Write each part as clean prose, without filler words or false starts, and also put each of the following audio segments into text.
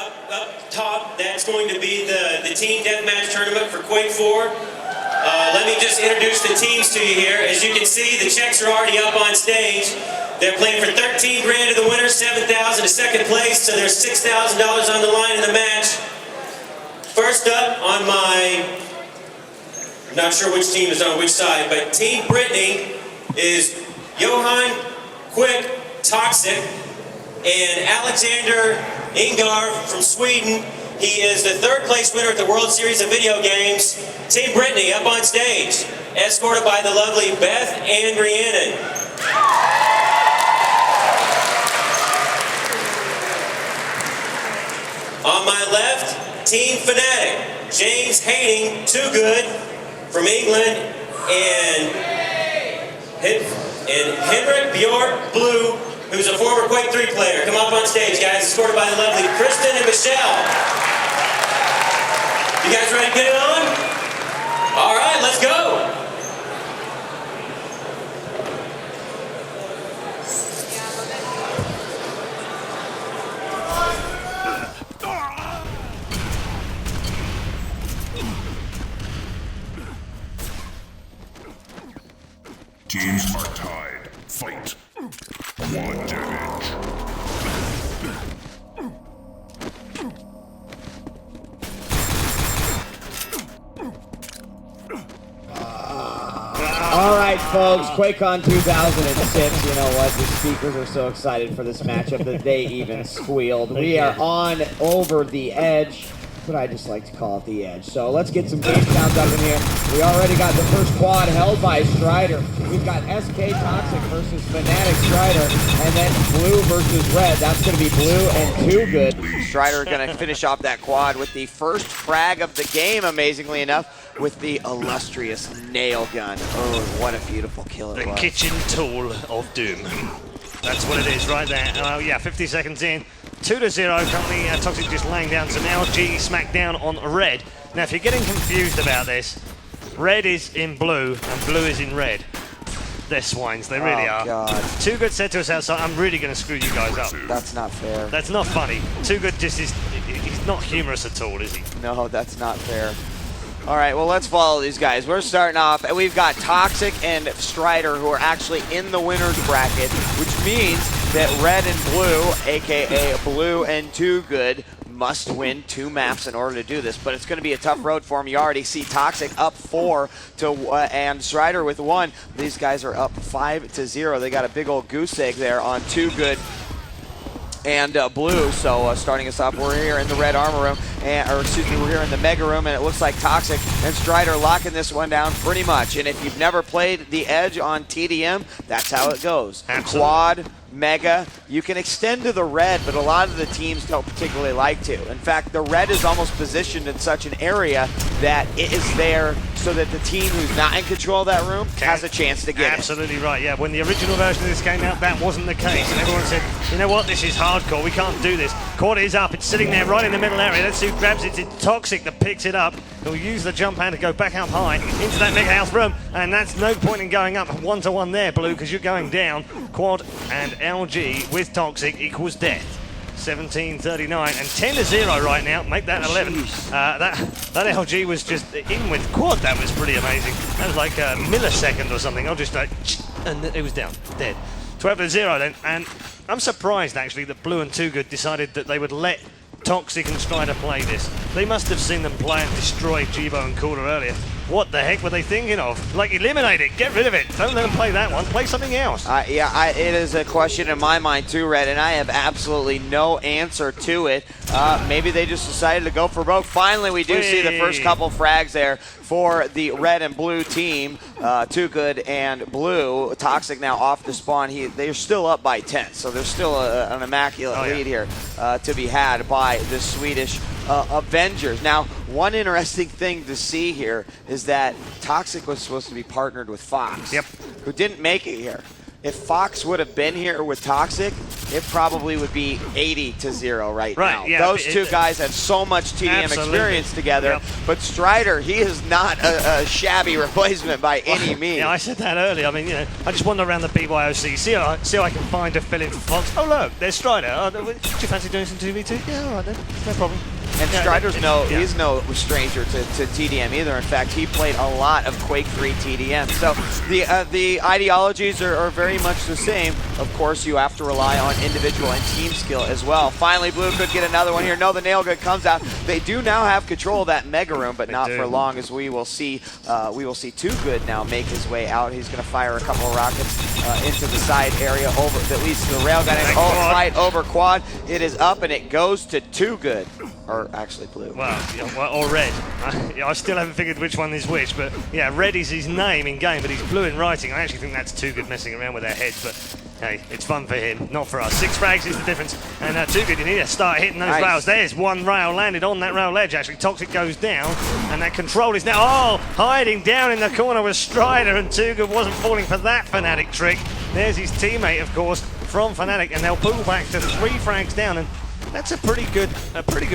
up top, that's going to be the team deathmatch tournament for Quake 4. Let me just introduce the teams to you here. As you can see, the checks are already up on stage. They're playing for 13 grand to the winner, 7,000 to second place, so there's $6,000 on the line in the match. First up on my, I'm not sure which team is on which side, but Team Britney is Johan, Quake, Toxic, and Alexander Ingar from Sweden. He is the third place winner at the World Series of Video Games. Team Britney up on stage, escorted by the lovely Beth and Rhiannon. On my left, Team Fnatic, James Hayning, Too Good from England, and Henrik Bjork Blue, who's a former Quake 3 player. Come up on stage, guys, escorted by the lovely Kristen and Michelle. You guys ready to get it on? All right, let's go. Teams are tied. Fight. 1 damage. All right, folks, Quakecon 2006, you know what, the speakers are so excited for this matchup that they even squealed. We are on Over the Edge, but I just like to call it the Edge. So let's get some game counts up in here. We already got the first quad held by Ztrider. We've got SK Toxic versus Fnatic Ztrider, and then Blue versus Red. That's going to be Blue and Too Good. Ztrider going to finish off that quad with the first frag of the game, amazingly enough, with the illustrious nail gun. Oh, what a beautiful kill it was. The kitchen tool of doom. That's what it is right there. Yeah, 50 seconds in. 2-0 currently. Toxic just laying down some LG smackdown on Red. Now, if you're getting confused about this, Red is in blue and blue is in red. They're swines. They really are. God. Too Good said to us outside, I'm really going to screw you guys up. That's not fair. That's not funny. Too Good just is, he's not humorous at all, is he? No, that's not fair. All right, well, let's follow these guys. We're starting off, and we've got Toxic and Ztrider, who are actually in the winner's bracket, which means that Red and Blue, a.k.a. Blue and Too Good, must win 2 maps in order to do this. But it's going to be a tough road for them. You already see Toxic up 4 to and Ztrider with 1. These guys are up 5-0. They got a big old goose egg there on Too Good and Blue. So starting us off, we're here in the red armor room, we're here in the mega room, and it looks like Toxic and Ztrider locking this one down pretty much. And if you've never played the Edge on TDM, that's how it goes. Absolutely. Quad, mega, you can extend to the red, but a lot of the teams don't particularly like to. In fact, the red is almost positioned in such an area that it is there so that the team who's not in control of that room has a chance to get Absolutely right, yeah. When the original version of this came out, that wasn't the case. And everyone said, you know what, this is hardcore, we can't do this. Quad is up, it's sitting there right in the middle area. Let's see who grabs it. It's Toxic that picks it up. He'll use the jump hand to go back up high into that mega house room. And that's no point in going up 1-to-1 there, Blue, because you're going down. Quad and LG with Toxic equals death. 17-39 and 10-0 right now. Make that 11. That LG was just in with Quad. That was pretty amazing. That was like a millisecond or something. I'll just like, and it was down, dead. 12-0 then. And I'm surprised actually that Blue and Too Good decided that they would let Toxic and Ztrider play this. They must have seen them play and destroy Jibo and Cooler earlier. What the heck were they thinking of? Like, eliminate it, get rid of it. Don't let them play that one, play something else. It is a question in my mind too, Red, and I have absolutely no answer to it. Maybe they just decided to go for broke. Finally, we do see the first couple frags there for the red and blue team. Too Good and Blue. Toxic now off the spawn. They're still up by 10, so there's still an immaculate lead here to be had by the Swedish Avengers. Now, one interesting thing to see here is that Toxic was supposed to be partnered with Fox, who didn't make it here. If Fox would have been here with Toxic, it probably would be 80-0 right now. Yeah, Those two guys have so much TDM experience together, Yep. but Ztrider, he is not a shabby replacement by any means. Yeah, I said that earlier. I mean, you know, I just wander around the BYOC, see how I can find a fill-in for Fox. Oh, look, there's Ztrider. Oh, do you fancy doing some 2v2? Yeah, all right then, no problem. And Strider's he's no stranger to TDM either. In fact, he played a lot of Quake 3 TDM. So the ideologies are very much the same. Of course, you have to rely on individual and team skill as well. Finally, Blue could get another one here. No, the nail gun comes out. They do now have control of that mega room, but not for long, as we will see. Too Good now make his way out. He's going to fire a couple of rockets into the side area over that leads to the railgun. And right over quad. It is up and it goes to Too Good. Or actually Blue. Well, or Red. I still haven't figured which one is which, but yeah, Red is his name in game, but he's Blue in writing. I actually think that's Too Good messing around with their heads, but hey, it's fun for him, not for us. 6 frags is the difference, and Too Good, you need to start hitting those rails. There's one rail landed on that rail ledge, actually. Toxic goes down, and that control is now, hiding down in the corner with Ztrider, and Too Good wasn't falling for that Fnatic trick. There's his teammate, of course, from Fnatic, and they'll pull back to 3 frags down, and that's a pretty good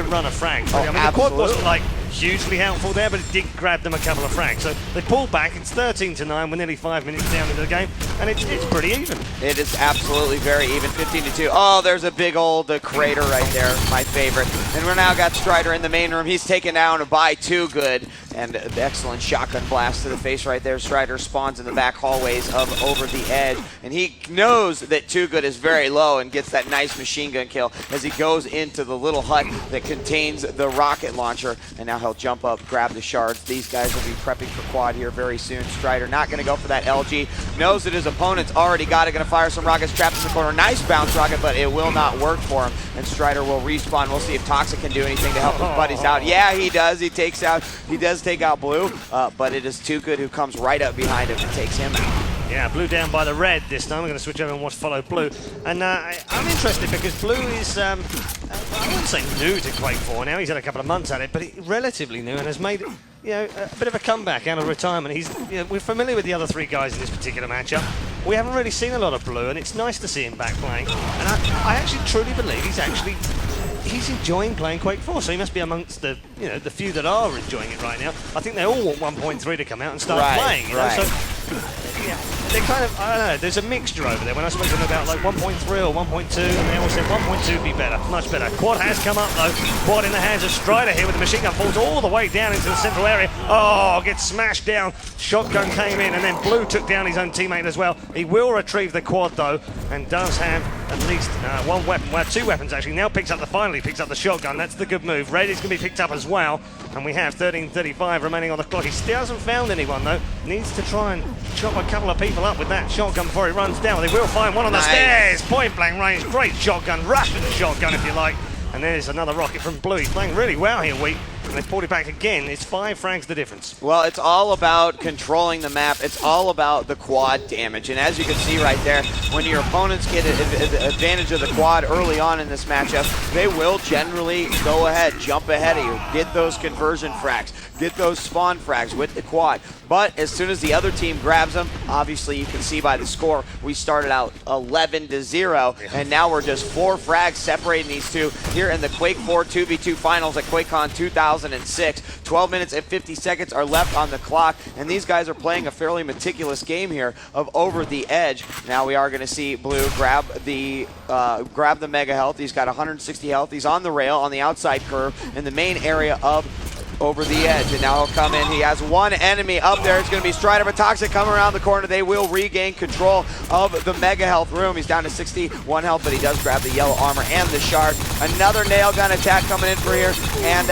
run of frags. I mean, the quad wasn't like hugely helpful there, but it did grab them a couple of frags. So they pulled back. It's 13-9. We're nearly 5 minutes down into the game, and it's pretty even. It is absolutely very even. 15-2. Oh, there's a big old crater right there, my favorite. And we're now got Ztrider in the main room. He's taken down by Too Good, and the excellent shotgun blast to the face right there. Ztrider spawns in the back hallways of Over the Edge, and he knows that Too Good is very low and gets that nice machine gun kill as he goes into the little hut that contains the rocket launcher, and now he'll jump up, grab the shards. These guys will be prepping for quad here very soon. Ztrider not going to go for that LG. Knows that his opponent's already got it. Going to fire some rockets, trapped in the corner. Nice bounce rocket, but it will not work for him. And Ztrider will respawn. We'll see if Toxic can do anything to help his buddies out. Yeah, he does. He does take out Blue, but it is Too Good who comes right up behind him and takes him out. Yeah, Blue down by the red this time. We're going to switch over and watch follow Blue. And I'm interested because Blue is, I wouldn't say new to Quake 4 now. He's had a couple of months at it, but he's relatively new and has made a bit of a comeback out of retirement. We're familiar with the other 3 guys in this particular matchup. We haven't really seen a lot of Blue, and it's nice to see him back playing. And I actually truly believe he's enjoying playing Quake 4, so he must be amongst the few that are enjoying it right now. I think they all want 1.3 to come out and start playing. So, yeah, they kind of, I don't know, there's a mixture over there. When I spoke to them about like 1.3 or 1.2, and they all said 1.2 would be better, much better. Quad has come up though. Quad in the hands of Ztrider here with the machine gun, falls all the way down into the central area. Oh, gets smashed down. Shotgun came in, and then Blue took down his own teammate as well. He will retrieve the quad though, and does have at least one weapon, well 2 weapons actually. Now finally picks up the shotgun. That's the good move. Red is going to be picked up as well, and we have 13:35 remaining on the clock. He still hasn't found anyone though. Needs to try and chop a couple of people up with that shotgun before he runs down. They will find one on the stairs. Point blank range. Great shotgun. Russian shotgun if you like. And there's another rocket from Blue. He's playing really well here, Wheat. And they pulled it back again. It's 5 frags the difference. Well, it's all about controlling the map. It's all about the quad damage. And as you can see right there, when your opponents get advantage of the quad early on in this matchup, they will generally go ahead, jump ahead of you, get those conversion frags, get those spawn frags with the quad. But as soon as the other team grabs them, obviously you can see by the score, we started out 11-0, and now we're just 4 frags separating these two here in the Quake 4 2v2 finals at Quakecon 2006. 12 minutes and 50 seconds are left on the clock, and these guys are playing a fairly meticulous game here of Over the Edge. Now we are going to see Blue grab the mega health. He's got 160 health. He's on the rail on the outside curve in the main area of Over the Edge, and now he'll come in. He has 1 enemy up there. It's going to be Ztrider, but Toxic coming around the corner. They will regain control of the mega health room. He's down to 61 health, but he does grab the yellow armor and the shard. Another nail gun attack coming in for here, and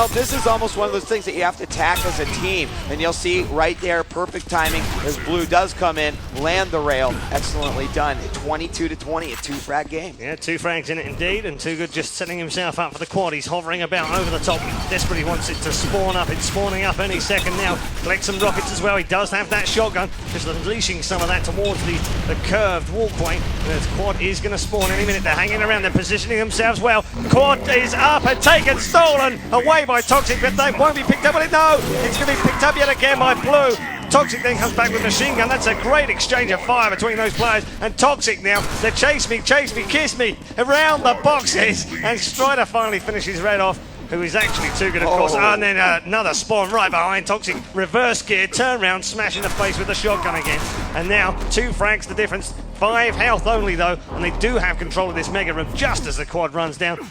this is almost one of those things that you have to attack as a team, and you'll see right there, perfect timing as Blue does come in, land the rail. Excellently done. 22-20, a 2-frag game. Yeah, 2 frags in it indeed, and Too Good just setting himself up for the quad. He's hovering about over the top. He desperately wants it to spawn up. It's spawning up any second now. Collects some rockets as well. He does have that shotgun, just unleashing some of that towards the curved walkway. The quad is going to spawn any minute. They're hanging around. They're positioning themselves well. Quad is up and taken, stolen away by Toxic, but they won't be picked up. No, it's going to be picked up yet again by Blue. Toxic then comes back with machine gun. That's a great exchange of fire between those players. And Toxic now, they chase me, kiss me, around the boxes. And Ztrider finally finishes Red off, who is actually too good, of course. And then another spawn right behind Toxic. Reverse gear, turn round, smash in the face with the shotgun again. And now 2 frags the difference. 5 health only though, and they do have control of this mega room just as the quad runs down.